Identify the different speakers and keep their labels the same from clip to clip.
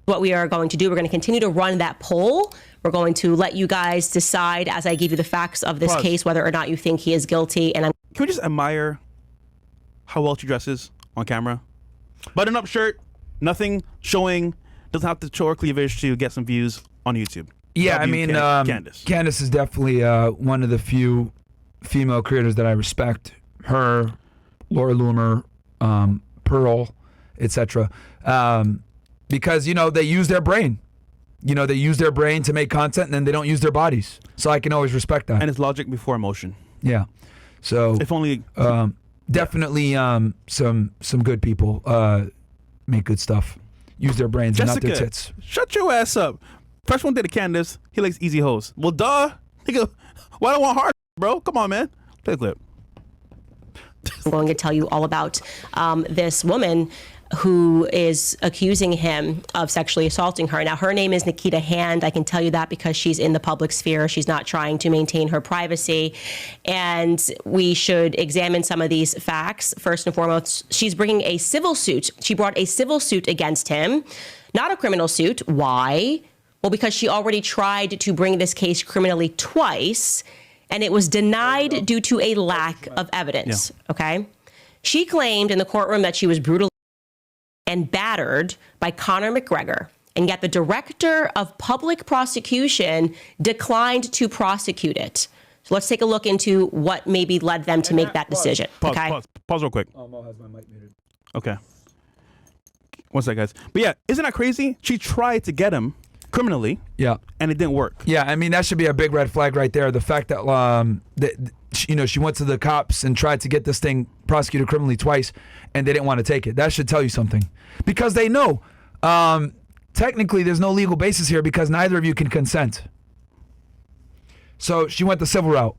Speaker 1: What we are going to do, we're going to continue to run that poll. We're going to let you guys decide as I give you the facts of this case, whether or not you think he is guilty. And
Speaker 2: can we just admire how well she dresses on camera? Button-up shirt, nothing showing, doesn't have to show her cleavage to get some views on YouTube.
Speaker 3: Yeah, I mean, Candace is definitely one of the few female creators that I respect. Her, Laura Loomer, Pearl, etc. Because, you know, they use their brain. You know, they use their brain to make content, and then they don't use their bodies. So I can always respect that.
Speaker 2: And it's logic before emotion.
Speaker 3: Yeah. So
Speaker 2: if only
Speaker 3: definitely some good people make good stuff. Use their brains and not their tits.
Speaker 2: Shut your ass up. First one did to Candace. He likes easy hoes. Well, duh. Nigga, why do I want hard, bro? Come on, man. Play the clip.
Speaker 1: I'm going to tell you all about this woman who is accusing him of sexually assaulting her. Now, her name is Nikita Hand. I can tell you that because she's in the public sphere. She's not trying to maintain her privacy. And we should examine some of these facts. First and foremost, she's bringing a civil suit. She brought a civil suit against him, not a criminal suit. Why? Well, because she already tried to bring this case criminally twice, and it was denied due to a lack of evidence. Yeah. Okay? She claimed in the courtroom that she was brutally and battered by Conor McGregor, and yet the director of public prosecution declined to prosecute it. So let's take a look into what maybe led them to make that decision.
Speaker 2: Pause real quick.
Speaker 3: Mo has my mic muted.
Speaker 2: Okay. One sec, guys. But yeah, isn't that crazy? She tried to get him criminally.
Speaker 3: Yeah.
Speaker 2: And it didn't work.
Speaker 3: Yeah, I mean, that should be a big red flag right there. The fact that, she went to the cops and tried to get this thing prosecuted criminally twice, and they didn't want to take it. That should tell you something. Because they know, technically, there's no legal basis here because neither of you can consent. So she went the civil route.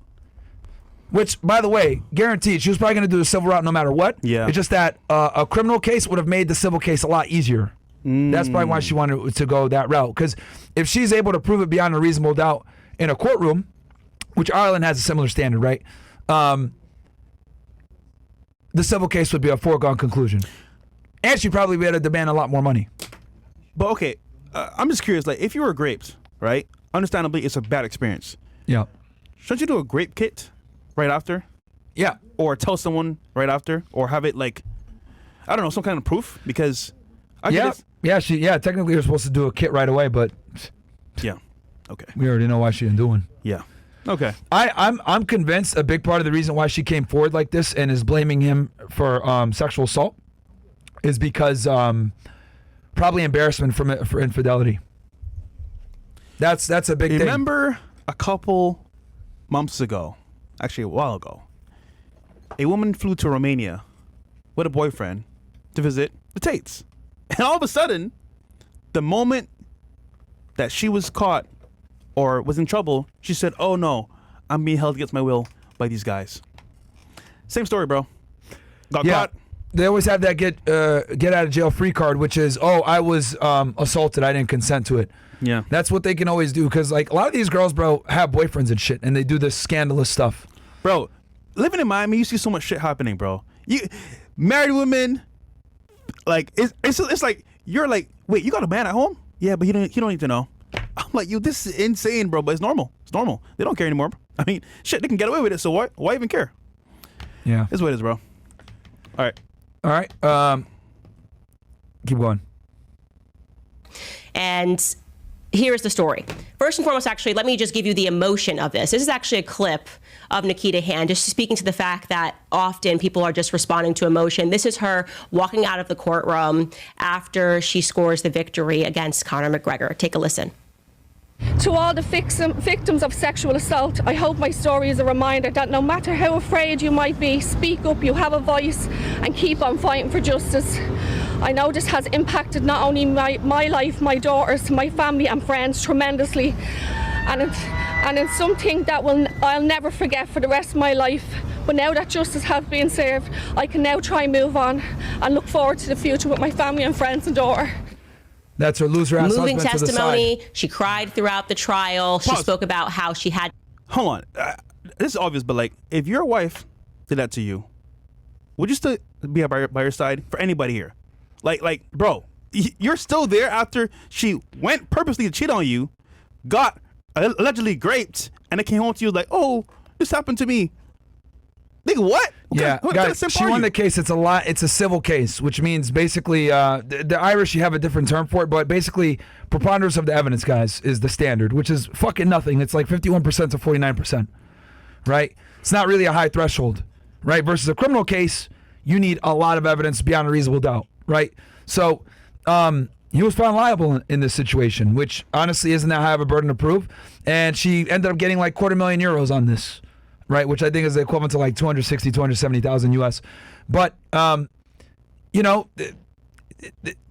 Speaker 3: Which, by the way, guaranteed, she was probably going to do the civil route no matter what.
Speaker 2: Yeah.
Speaker 3: It's just that a criminal case would have made the civil case a lot easier. That's probably why she wanted to go that route. Because if she's able to prove it beyond a reasonable doubt in a courtroom, which Ireland has a similar standard, right? The civil case would be a foregone conclusion. And she'd probably be able to demand a lot more money.
Speaker 2: But okay, I'm just curious, like, if you were raped, right? Understandably, it's a bad experience.
Speaker 3: Yeah.
Speaker 2: Shouldn't you do a rape kit right after?
Speaker 3: Yeah.
Speaker 2: Or tell someone right after? Or have it, like, I don't know, some kind of proof? Because
Speaker 3: technically you're supposed to do a kit right away, but
Speaker 2: yeah, okay,
Speaker 3: we already know why she didn't do one.
Speaker 2: Yeah, okay.
Speaker 3: I'm convinced a big part of the reason why she came forward like this and is blaming him for sexual assault is because probably embarrassment for infidelity. That's a big thing.
Speaker 2: Remember a couple months ago, actually a while ago, a woman flew to Romania with a boyfriend to visit the Tates. And all of a sudden, the moment that she was caught or was in trouble, she said, "Oh no, I'm being held against my will by these guys." Same story, bro. Got caught.
Speaker 3: They always have that get out of jail free card, which is, "Oh, I was assaulted. I didn't consent to it."
Speaker 2: Yeah.
Speaker 3: That's what they can always do because, like, a lot of these girls, bro, have boyfriends and shit, and they do this scandalous stuff.
Speaker 2: Bro, living in Miami, you see so much shit happening, bro. You married women. Like it's like you're like, wait, you got a man at home? Yeah, but he don't need to know. I'm like, you, this is insane, bro. But it's normal. It's normal. They don't care anymore. I mean, shit, they can get away with it. So why even care?
Speaker 3: Yeah,
Speaker 2: it's what it is, bro. All right.
Speaker 3: Keep going.
Speaker 1: And here's the story. First and foremost, actually, let me just give you the emotion of this. This is actually a clip of Nikita Hand, just speaking to the fact that often people are just responding to emotion. This is her walking out of the courtroom after she scores the victory against Conor McGregor. Take a listen.
Speaker 4: To all the victims of sexual assault, I hope my story is a reminder that no matter how afraid you might be, speak up, you have a voice, and keep on fighting for justice. I know this has impacted not only my life, my daughters, my family and friends tremendously, and it's something that I'll never forget for the rest of my life. But now that justice has been served, I can now try and move on and look forward to the future with my family and friends and daughter.
Speaker 3: That's her loser ass
Speaker 1: moving
Speaker 3: husband
Speaker 1: testimony.
Speaker 3: To the side.
Speaker 1: She cried throughout the trial. She spoke about how she had.
Speaker 2: Hold on, this is obvious, but like, if your wife did that to you, would you still be by your side for anybody here? Like, bro, you're still there after she went purposely to cheat on you, got allegedly raped, and it came home to you like, oh, this happened to me. Nigga, what?
Speaker 3: Yeah, guys, she won the case. It's a civil case, which means basically the Irish, you have a different term for it, but basically preponderance of the evidence, guys, is the standard, which is fucking nothing. It's like 51% to 49%, right? It's not really a high threshold, right? Versus a criminal case, you need a lot of evidence beyond a reasonable doubt, right? So he was found liable in this situation, which honestly isn't that high of a burden to prove. And she ended up getting like €250,000 on this, right? Which I think is the equivalent to like 260, 270,000 US. But, you know,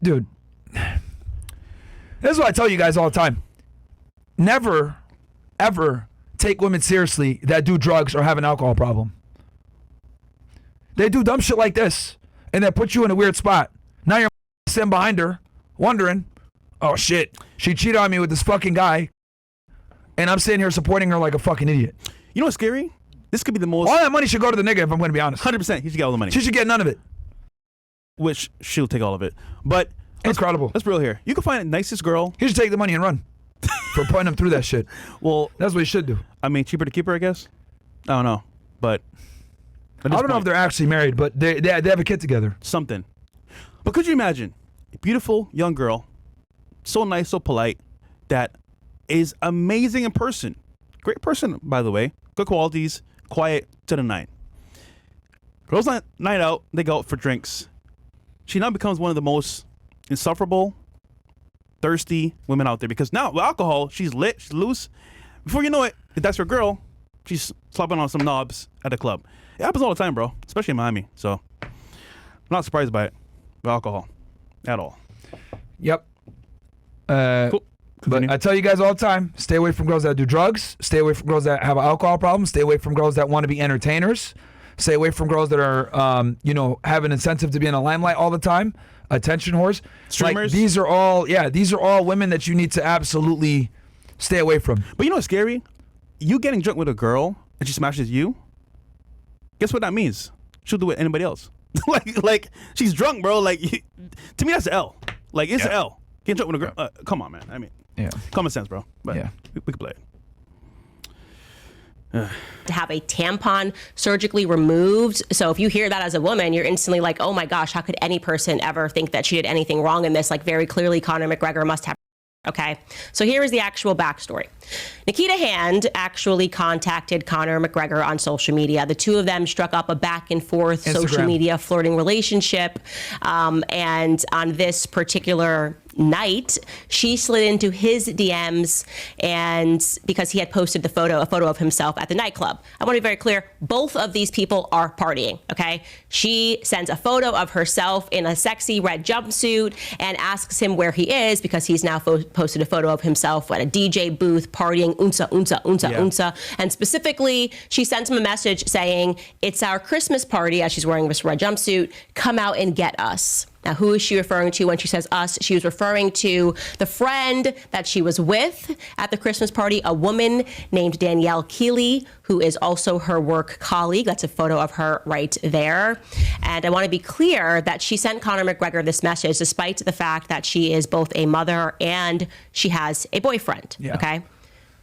Speaker 3: dude, this is what I tell you guys all the time. Never, ever take women seriously that do drugs or have an alcohol problem. They do dumb shit like this, and they put you in a weird spot. Now you're sitting behind her, wondering, oh shit, she cheated on me with this fucking guy, and I'm sitting here supporting her like a fucking idiot.
Speaker 2: You know what's scary? This could be the most...
Speaker 3: All that money should go to the nigga, if I'm going to be honest.
Speaker 2: 100%. He should get all the money.
Speaker 3: She should get none of it.
Speaker 2: Which she'll take all of it. But...
Speaker 3: Incredible.
Speaker 2: Let's be real here. You can find the nicest girl...
Speaker 3: He should take the money and run. For putting him through that shit.
Speaker 2: Well...
Speaker 3: That's what he should do.
Speaker 2: I mean, cheaper to keep her, I guess? I don't know. But...
Speaker 3: I don't know if they're actually married, but they have a kid together.
Speaker 2: Something. But could you imagine a beautiful young girl, so nice, so polite, that is amazing in person. Great person, by the way. Good qualities, quiet to the nine. Girls night out, they go out for drinks. She now becomes one of the most insufferable, thirsty women out there because now with alcohol, she's lit, she's loose. Before you know it, if that's her girl, she's slopping on some knobs at the club. It happens all the time, bro, especially in Miami. So I'm not surprised by it with alcohol at all.
Speaker 3: Yep.
Speaker 2: Cool.
Speaker 3: But I tell you guys all the time, stay away from girls that do drugs. Stay away from girls that have an alcohol problem. Stay away from girls that want to be entertainers. Stay away from girls that are, have an incentive to be in the limelight all the time. Attention whores.
Speaker 2: Streamers.
Speaker 3: Like, these are all women that you need to absolutely stay away from.
Speaker 2: But you know what's scary? You getting drunk with a girl and she smashes you. Guess what that means? She'll do it with anybody else. like she's drunk, bro. Like to me, that's an L. Like it's an L. Getting drunk with a girl. Come on, man. I mean, common sense, bro. But we can play it.
Speaker 1: To have a tampon surgically removed. So if you hear that as a woman, you're instantly like, oh my gosh, how could any person ever think that she did anything wrong in this? Like very clearly, Conor McGregor must have. Okay, so here is the actual backstory. Nikita Hand actually contacted Conor McGregor on social media. The two of them struck up a back and forth social media flirting relationship. And on this particular night, she slid into his DMs, and because he had posted a photo of himself at the nightclub. I want to be very clear, both of these people are partying, okay? She sends a photo of herself in a sexy red jumpsuit and asks him where he is because he's now posted a photo of himself at a DJ booth partying unsa. And specifically, she sends him a message saying, it's our Christmas party, as she's wearing this red jumpsuit, come out and get us. Now, who is she referring to when she says us? She was referring to the friend that she was with at the Christmas party, a woman named Danielle Keeley, who is also her work colleague. That's a photo of her right there. And I want to be clear that she sent Conor McGregor this message despite the fact that she is both a mother and she has a boyfriend, okay?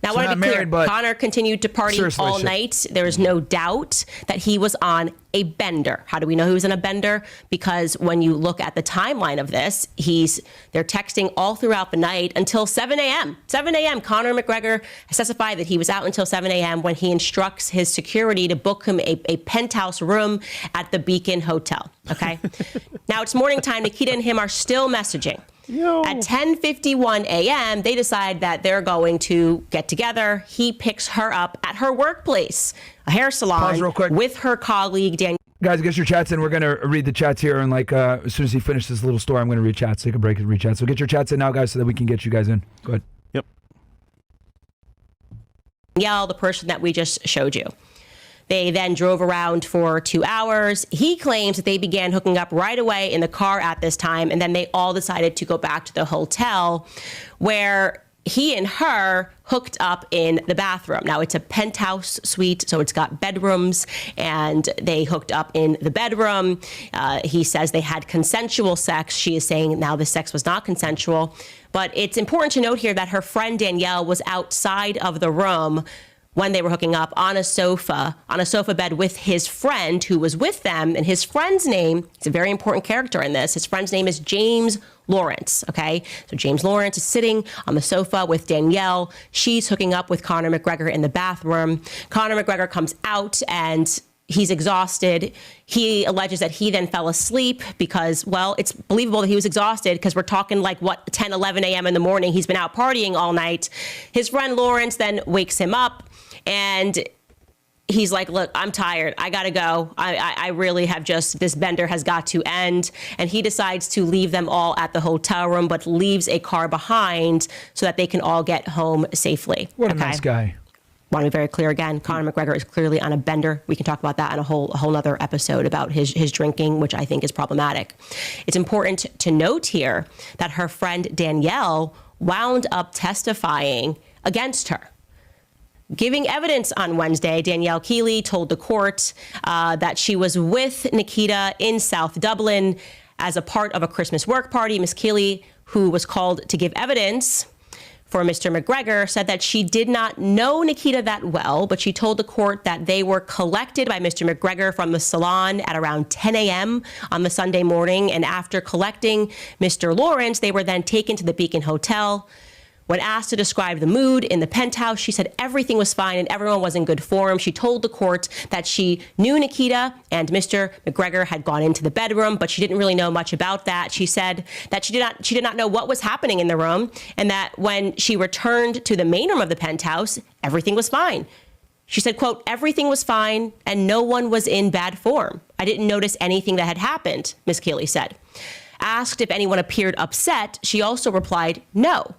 Speaker 1: Now, I want to be clear, Conor continued to party all night. There is no doubt that he was on a bender. How do we know he was on a bender? Because when you look at the timeline of this, they're texting all throughout the night until 7 a.m. 7 a.m. Conor McGregor testified that he was out until 7 a.m. when he instructs his security to book him a penthouse room at the Beacon Hotel, okay? Now, it's morning time. Nikita and him are still messaging. At 10:51 a.m., they decide that they're going to get together. He picks her up at her workplace, a hair salon,
Speaker 3: Pause real quick.
Speaker 1: with her colleague, Danielle.
Speaker 3: Guys, get your chats in. We're going to read the chats here. And as soon as he finishes this little story, I'm going to read chats. Take a break and read chats. So get your chats in now, guys, so that we can get you guys in. Go ahead.
Speaker 2: Yep.
Speaker 1: Danielle, the person that we just showed you. They then drove around for 2 hours. He claims that they began hooking up right away in the car at this time, and then they all decided to go back to the hotel where he and her hooked up in the bathroom. Now, it's a penthouse suite, so it's got bedrooms, and they hooked up in the bedroom. He says they had consensual sex. She is saying now the sex was not consensual. But it's important to note here that her friend Danielle was outside of the room when they were hooking up on a sofa bed with his friend who was with them. And his friend's name, he's a very important character in this. His friend's name is James Lawrence, okay? So James Lawrence is sitting on the sofa with Danielle. She's hooking up with Conor McGregor in the bathroom. Conor McGregor comes out and he's exhausted. He alleges that he then fell asleep because, well, it's believable that he was exhausted because we're talking like, 10, 11 a.m. in the morning. He's been out partying all night. His friend Lawrence then wakes him up and he's like, look, I'm tired. I got to go. I really have this bender has got to end. And he decides to leave them all at the hotel room, but leaves a car behind so that they can all get home safely.
Speaker 3: What a nice guy.
Speaker 1: Want to be very clear again, Conor McGregor is clearly on a bender. We can talk about that in a whole other episode about his drinking, which I think is problematic. It's important to note here that her friend Danielle wound up testifying against her. Giving evidence on Wednesday, Danielle Keeley told the court that she was with Nikita in South Dublin as a part of a Christmas work party. Ms. Keeley, who was called to give evidence for Mr. McGregor, said that she did not know Nikita that well, but she told the court that they were collected by Mr. McGregor from the salon at around 10 a.m. on the Sunday morning. And after collecting Mr. Lawrence, they were then taken to the Beacon Hotel. When asked to describe the mood in the penthouse, she said everything was fine and everyone was in good form. She told the court that she knew Nikita and Mr. McGregor had gone into the bedroom, but she didn't really know much about that. She said that she did not know what was happening in the room, and that when she returned to the main room of the penthouse, everything was fine. She said, quote, everything was fine and no one was in bad form. I didn't notice anything that had happened, Ms. Keeley said. Asked if anyone appeared upset, she also replied, no.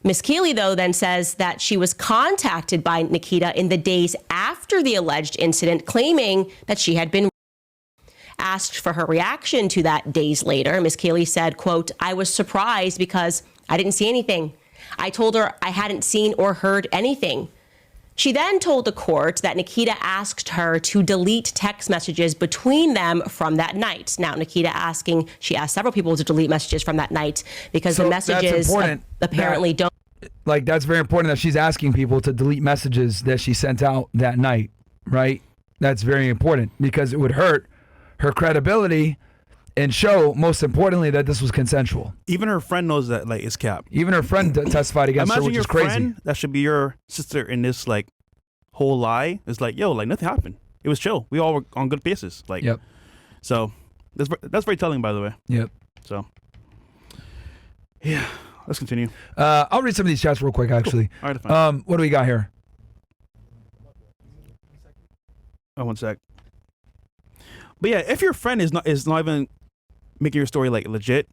Speaker 1: Ms. Keeley, though, then says that she was contacted by Nikita in the days after the alleged incident, claiming that she had been asked for her reaction to that days later. Ms. Keeley said, quote, I was surprised because I didn't see anything. I told her I hadn't seen or heard anything. She then told the court that Nikita asked her to delete text messages between them from that night. Now, she asked several people to delete messages from that night because the messages apparently don't.
Speaker 3: Like, that's very important that she's asking people to delete messages that she sent out that night, right? That's very important because it would hurt her credibility and show, most importantly, that this was consensual.
Speaker 2: Even her friend knows that, like, it's cap.
Speaker 3: Even her friend testified against her, which is crazy.
Speaker 2: Imagine your friend, that should be your sister in this, like, whole lie. It's like, yo, like, nothing happened. It was chill. We all were on good basis. Like,
Speaker 3: yep.
Speaker 2: So that's very telling, by the way.
Speaker 3: Yep.
Speaker 2: So, yeah, let's continue.
Speaker 3: I'll read some of these chats real quick, actually.
Speaker 2: Cool. All right, fine.
Speaker 3: What do we got here?
Speaker 2: Oh, one sec. But yeah, if your friend is not even making your story like legit,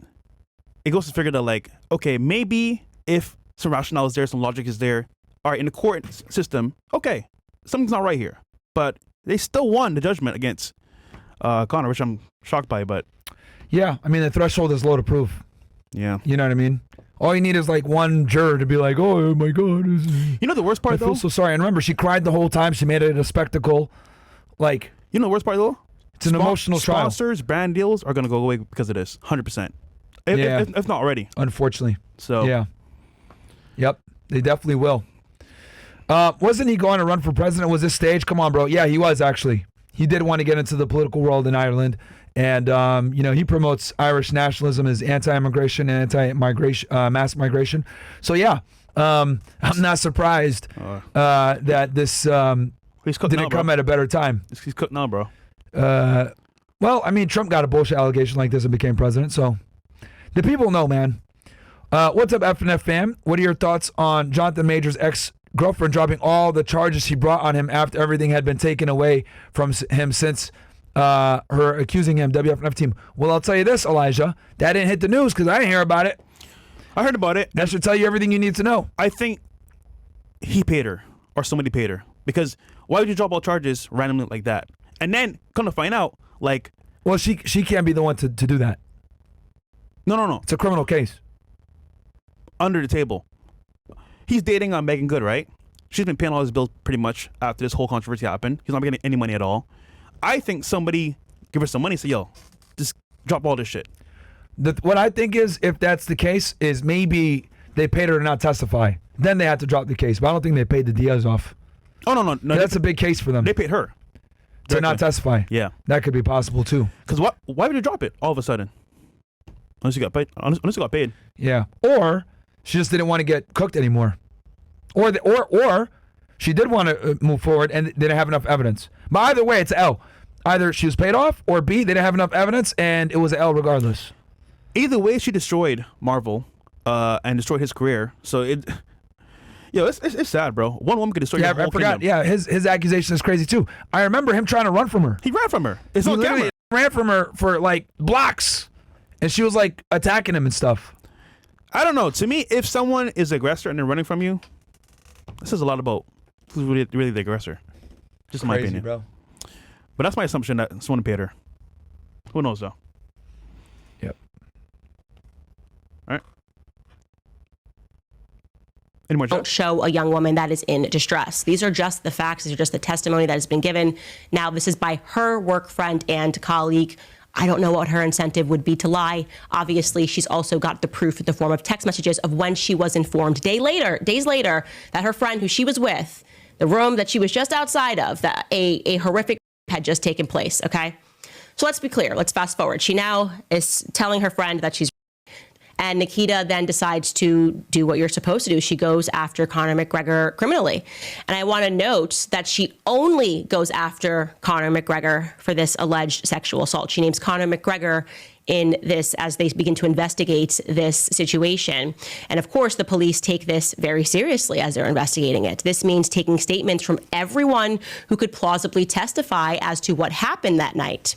Speaker 2: it goes to figure that, like, okay, maybe if some rationale is there, some logic is there, all right, in the court system, okay, something's not right here. But they still won the judgment against Conor, which I'm shocked by. But
Speaker 3: yeah, I mean, the threshold is low to proof.
Speaker 2: Yeah,
Speaker 3: you know what I mean. All you need is like one juror to be like, "Oh my God!"
Speaker 2: You know the worst part, though? I
Speaker 3: feel so sorry. And remember, she cried the whole time. She made it a spectacle. Like,
Speaker 2: you know the worst part, though?
Speaker 3: It's an emotional trial.
Speaker 2: Sponsors, brand deals are going to go away because of this, 100%. If not already.
Speaker 3: Unfortunately.
Speaker 2: So.
Speaker 3: Yeah. Yep, they definitely will. Wasn't he going to run for president? Was this staged? Come on, bro. Yeah, he was, actually. He did want to get into the political world in Ireland. And, he promotes Irish nationalism as anti-immigration and anti-migration, mass migration. So, yeah, I'm not surprised that this didn't come at a better time.
Speaker 2: He's cooked now, bro.
Speaker 3: Well, I mean, Trump got a bullshit allegation like this and became president. So the people know, man. What's up, FNF fam? What are your thoughts on Jonathan Major's ex-girlfriend dropping all the charges she brought on him after everything had been taken away from him since her accusing him, WFNF team? Well, I'll tell you this, Elijah. That didn't hit the news because I didn't hear about it.
Speaker 2: I heard about it.
Speaker 3: That should tell you everything you need to know.
Speaker 2: I think he paid her or somebody paid her. Because why would you drop all charges randomly like that? And then come to find out, like...
Speaker 3: Well, she can't be the one to do that.
Speaker 2: No.
Speaker 3: It's a criminal case.
Speaker 2: Under the table. he's dating Megan Good, right? She's been paying all his bills pretty much after this whole controversy happened. He's not getting any money at all. I think somebody give her some money and say, yo, just drop all this shit.
Speaker 3: What I think is, if that's the case, is maybe they paid her to not testify. Then they had to drop the case. But I don't think they paid the Diaz off.
Speaker 2: Oh, no.
Speaker 3: That's a big case for them.
Speaker 2: They paid her.
Speaker 3: To not testify.
Speaker 2: Yeah.
Speaker 3: That could be possible, too.
Speaker 2: Because why would you drop it all of a sudden? Unless you got paid. Unless you got paid.
Speaker 3: Yeah. Or she just didn't want to get cooked anymore. Or she did want to move forward and they didn't have enough evidence. But either way, it's L. Either she was paid off, or B, they didn't have enough evidence and it was an L regardless.
Speaker 2: Either way, she destroyed Marvel and destroyed his career. So it's sad, bro. One woman could destroy your whole kingdom.
Speaker 3: Yeah, his accusation is crazy too. I remember him trying to run from her.
Speaker 2: He ran from her. It's
Speaker 3: He
Speaker 2: on
Speaker 3: literally
Speaker 2: camera.
Speaker 3: ran from her for like blocks. And she was like attacking him and stuff.
Speaker 2: I don't know. To me, if someone is the aggressor and they're running from you, this says a lot about who's really the aggressor. Just in my opinion.
Speaker 3: Bro.
Speaker 2: But that's my assumption that someone paid her. Who knows though?
Speaker 3: Yep.
Speaker 2: All right. Any more?
Speaker 1: Don't show a young woman that is in distress. These are just the facts. These are just the testimony that has been given. Now, this is by her work friend and colleague. I don't know what her incentive would be to lie. Obviously, she's also got the proof in the form of text messages of when she was informed days later, that her friend who she was with, the room that she was just outside of, that a horrific had just taken place, okay? So let's be clear. Let's fast forward. She now is telling her friend that she's... And Nikita then decides to do what you're supposed to do. She goes after Conor McGregor criminally. And I want to note that she only goes after Conor McGregor for this alleged sexual assault. She names Conor McGregor in this as they begin to investigate this situation. And of course, the police take this very seriously as they're investigating it. This means taking statements from everyone who could plausibly testify as to what happened that night.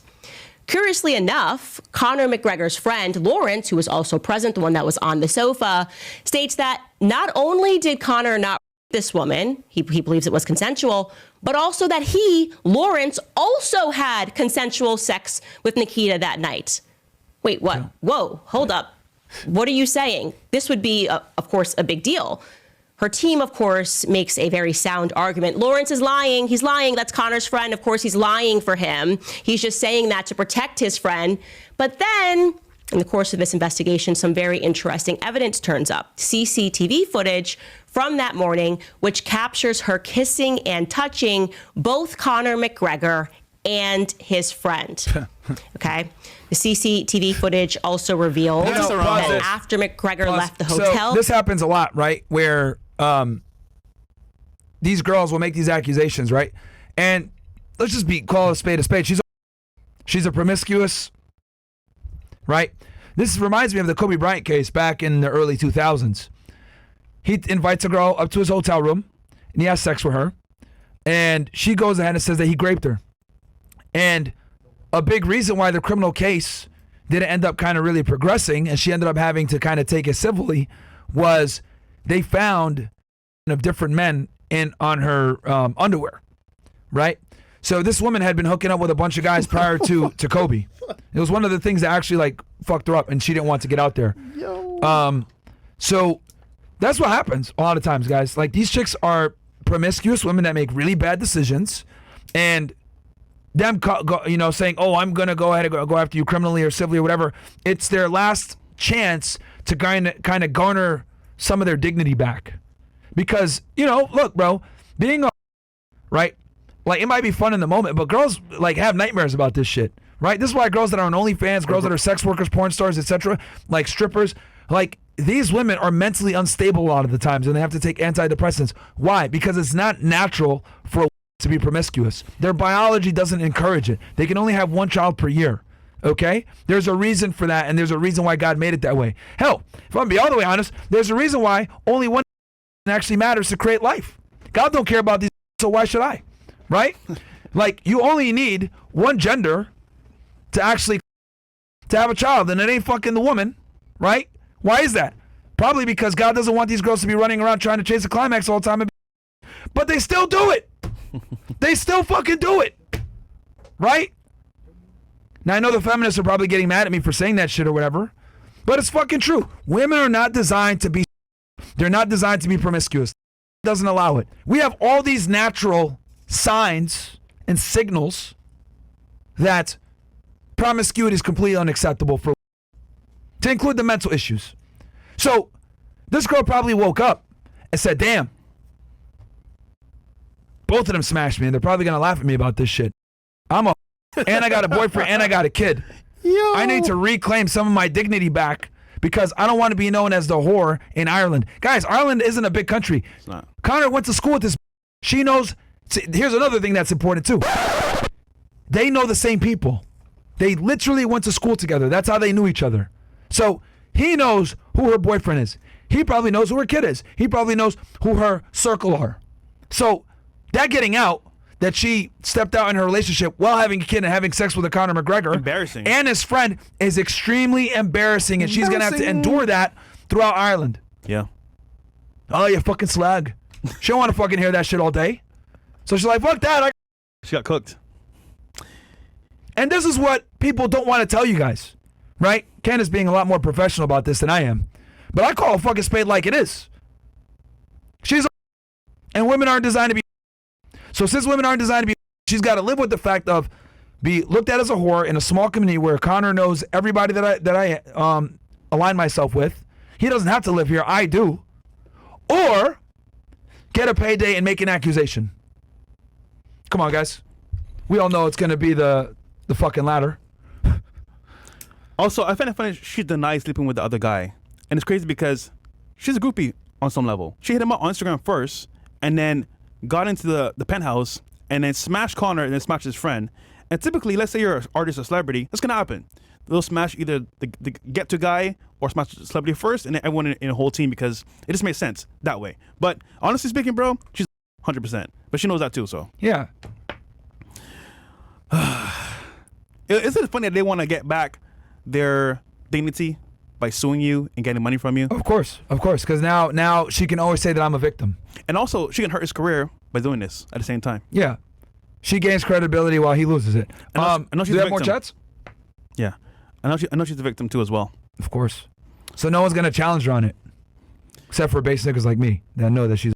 Speaker 1: Curiously enough, Conor McGregor's friend, Lawrence, who was also present, the one that was on the sofa, states that not only did Conor not rape this woman, he believes it was consensual, but also that he, Lawrence, also had consensual sex with Nikita that night. Wait, what? Yeah. Whoa, hold up. What are you saying? This would be, of course, a big deal. Her team, of course, makes a very sound argument. Lawrence is lying. He's lying. That's Conor's friend. Of course, he's lying for him. He's just saying that to protect his friend. But then, in the course of this investigation, some very interesting evidence turns up. CCTV footage from that morning, which captures her kissing and touching both Conor McGregor and his friend. Okay? The CCTV footage also revealed that after McGregor left the hotel...
Speaker 3: So this happens a lot, right? Where... these girls will make these accusations, right? And let's just call a spade a spade. She's a promiscuous, right? This reminds me of the Kobe Bryant case back in the early 2000s. He invites a girl up to his hotel room and he has sex with her. And she goes ahead and says that he raped her. And a big reason why the criminal case didn't end up kind of really progressing and she ended up having to kind of take it civilly was they found of different men on her underwear, right? So this woman had been hooking up with a bunch of guys prior to Kobe. It was one of the things that actually like fucked her up and she didn't want to get out there. So that's what happens a lot of times, guys. Like these chicks are promiscuous women that make really bad decisions and them saying, oh, I'm going to go ahead and go after you criminally or civilly or whatever. It's their last chance to kind of garner some of their dignity back. Because, look, bro, being right, like it might be fun in the moment, but girls like have nightmares about this shit, right? This is why girls that are on OnlyFans, girls that are sex workers, porn stars, etc., like strippers, like these women are mentally unstable a lot of the times and they have to take antidepressants. Why? Because it's not natural for a to be promiscuous. Their biology doesn't encourage it. They can only have one child per year. Okay? There's a reason for that, and there's a reason why God made it that way. Hell, if I'm gonna be all the way honest, there's a reason why only one actually matters to create life. God don't care about these, so why should I? Right? Like, you only need one gender to actually to have a child, and it ain't fucking the woman, right? Why is that? Probably because God doesn't want these girls to be running around trying to chase a climax all the time. But they still do it. They still fucking do it. Right? Now, I know the feminists are probably getting mad at me for saying that shit or whatever, but it's fucking true. Women are not designed to be. They're not designed to be promiscuous. It doesn't allow it. We have all these natural signs and signals that promiscuity is completely unacceptable for, to include the mental issues. So this girl probably woke up and said, damn, both of them smashed me and they're probably going to laugh at me about this shit. I'm a and I got a boyfriend and I got a kid.
Speaker 2: Yo.
Speaker 3: I need to reclaim some of my dignity back because I don't want to be known as the whore in Ireland. Guys, Ireland isn't a big country.
Speaker 2: It's not.
Speaker 3: Conor went to school with this. She knows. See, here's another thing that's important too. They know the same people. They literally went to school together. That's how they knew each other. So he knows who her boyfriend is. He probably knows who her kid is. He probably knows who her circle are. So that getting out, that she stepped out in her relationship while having a kid and having sex with a Conor McGregor.
Speaker 2: Embarrassing.
Speaker 3: And his friend is extremely embarrassing, and she's going to have to endure that throughout Ireland.
Speaker 2: Yeah.
Speaker 3: Oh, you fucking slag. She don't want to fucking hear that shit all day. So she's like, fuck that.
Speaker 2: She got cooked.
Speaker 3: And this is what people don't want to tell you guys, right? Ken is being a lot more professional about this than I am. But I call a fucking spade like it is. She's a and women aren't designed to be. So since women aren't designed to be, she's got to live with the fact of be looked at as a whore in a small community where Conor knows everybody that I align myself with. He doesn't have to live here. I do. Or get a payday and make an accusation. Come on, guys. We all know it's going to be the fucking latter.
Speaker 2: Also, I find it funny she denies sleeping with the other guy. And it's crazy because she's a groupie on some level. She hit him up on Instagram first and then got into the penthouse and then smashed Conor and then smashed his friend. And typically, let's say you're an artist or celebrity, that's going to happen. They'll smash either the get-to guy or smash the celebrity first and then everyone in a whole team because it just makes sense that way. But honestly speaking, bro, she's 100%. But she knows that too, so.
Speaker 3: Yeah.
Speaker 2: Isn't it funny that they want to get back their dignity by suing you and getting money from you?
Speaker 3: Of course. Because now she can always say that I'm a victim.
Speaker 2: And also, she can hurt his career by doing this at the same time.
Speaker 3: Yeah. She gains credibility while he loses it.
Speaker 2: I know she's
Speaker 3: do you
Speaker 2: a
Speaker 3: have more
Speaker 2: victim.
Speaker 3: chats?
Speaker 2: Yeah. I know she's a victim too as well.
Speaker 3: Of course. So no one's going to challenge her on it. Except for base niggas like me that know that she's